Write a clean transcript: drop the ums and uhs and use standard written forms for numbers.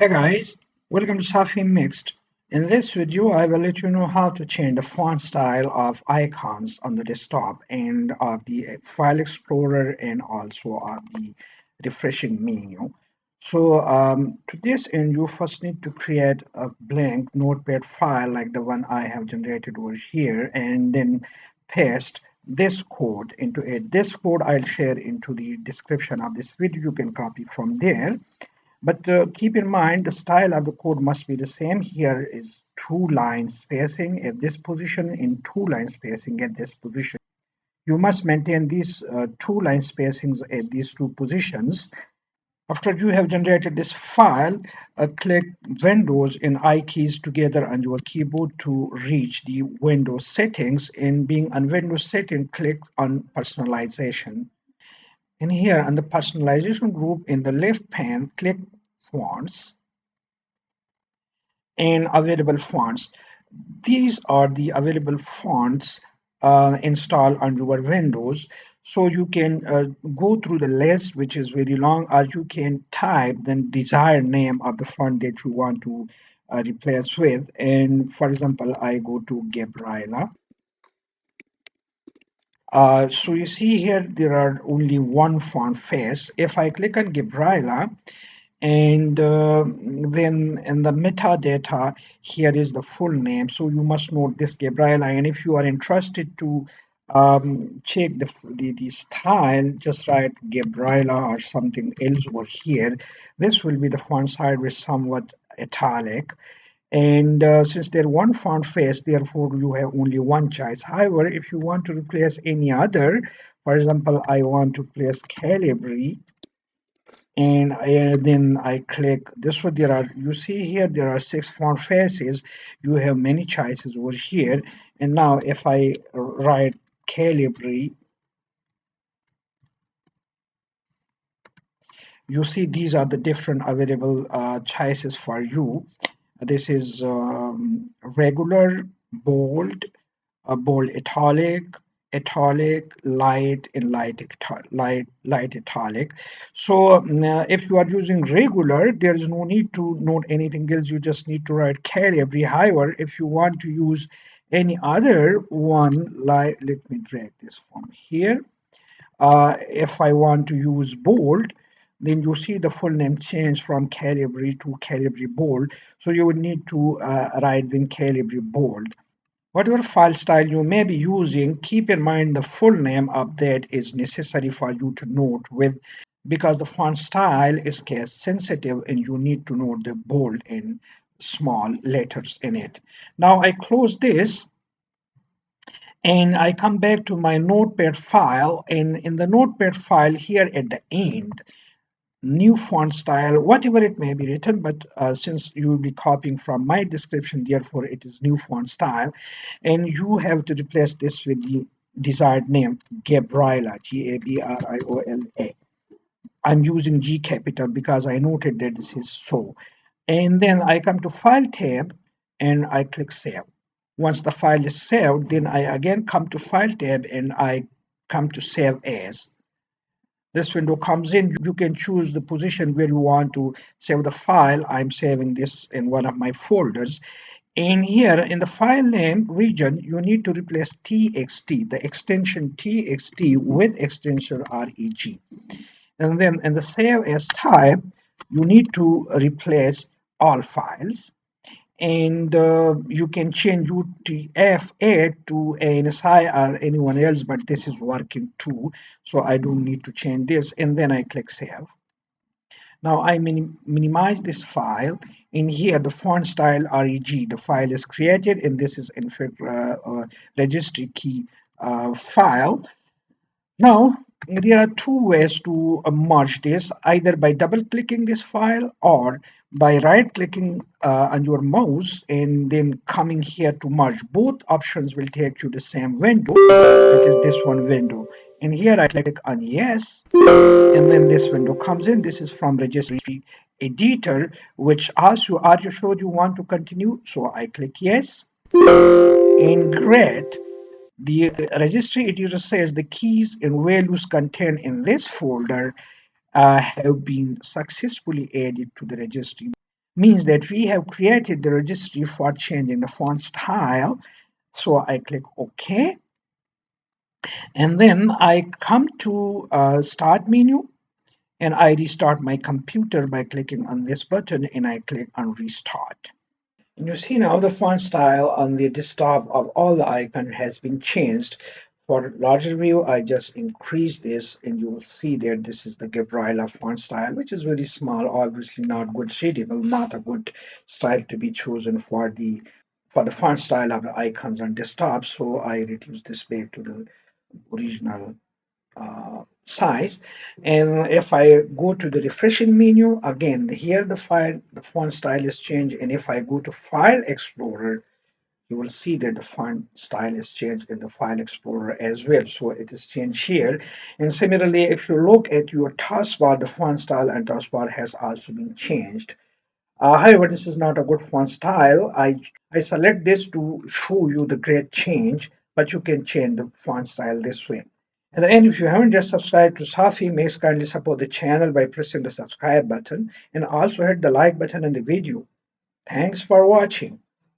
Hey guys, welcome to Safi Mixed. In this video, I will let you know how to change the font style of icons on the desktop and of the file explorer and also of the refreshing menu. To this end, you first need to create a blank notepad file like the one I have generated over here and then paste this code into it. This code I'll share into the description of this video. You can copy from there. But keep in mind the style of the code must be the same. Here is two lines spacing at this position in two line spacing at this position. You must maintain these two line spacings at these two positions. After you have generated this file, click Windows and I keys together on your keyboard to reach the Windows settings. And being on Windows setting, click on personalization. And here on the personalization group in the left pane, click fonts and available fonts. These are the available fonts installed on your Windows. So you can go through the list, which is very long, or you can type the desired name of the font that you want to replace with. And for example, I go to Gabriela. So you see here, there are only one font face. If I click on Gabriela, and then in the metadata here is the full name, so you must note this Gabriela. And if you are interested to check the style, just write Gabriela or something else over here. This will be the font size with somewhat italic, and since they're one font face, therefore you have only one choice. However, if you want to replace any other, for example, I want to replace Calibri, and then I click this one. There are, you see here, there are 6 font faces. You have many choices over here. And now if I write Calibri, you see these are the different available choices for you. This is regular, bold, bold italic, italic, light, and light italic. So if you are using regular, there is no need to note anything else. You just need to write Calibri. However, if you want to use any other one, like, let me drag this from here. If I want to use bold, then you see the full name change from Calibri to Calibri bold. So you would need to write then Calibri bold. Whatever file style you may be using, keep in mind the full name of that is necessary for you to note with, because the font style is case sensitive and you need to note the bold and small letters in it. Now I close this and I come back to my notepad file, and in the notepad file here at the end, new font style, whatever it may be written, but since you will be copying from my description, therefore it is new font style, and you have to replace this with the desired name, Gabriela, Gabriola. I'm using G capital because I noted that this is so. And then I come to File tab and I click Save. Once the file is saved, then I again come to File tab and I come to Save As. This window comes in. You can choose the position where you want to save the file. I'm saving this in one of my folders. And here in the file name region, you need to replace txt, the extension txt with extension reg. And then in the save as type, you need to replace all files. And you can change UTF-8 to ANSI or anyone else, but this is working too, so I don't need to change this. And then I click Save. Now I minimize this file. In here, the font style reg, the file is created, and this is in fact registry key file. Now, there are two ways to merge this, either by double clicking this file or by right clicking on your mouse and then coming here to merge. Both options will take you to the same window, that is this one window. And here I click on yes, and then this window comes in. This is from Registry Editor, which asks you, are you sure you want to continue? So I click yes, and great. The registry editor says the keys and values contained in this folder have been successfully added to the registry. means that we have created the registry for changing the font style. So I click OK, and then I come to Start menu, and I restart my computer by clicking on this button, and I click on Restart. And you see now the font style on the desktop of all the icon has been changed. For larger view, I just increase this, and you will see that this is the Gabriela font style, which is very small, obviously not good shadable, not a good style to be chosen for the font style of the icons on desktop. So I reduce this back to the original size. And if I go to the refreshing menu, again, here the font style is changed. And if I go to File Explorer, you will see that the font style is changed in the File Explorer as well. So it is changed here. And similarly, if you look at your taskbar, the font style and taskbar has also been changed. However, this is not a good font style. I select this to show you the great change, but you can change the font style this way. And then if you haven't just subscribed to Safi, please kindly support the channel by pressing the subscribe button and also hit the like button in the video. Thanks for watching.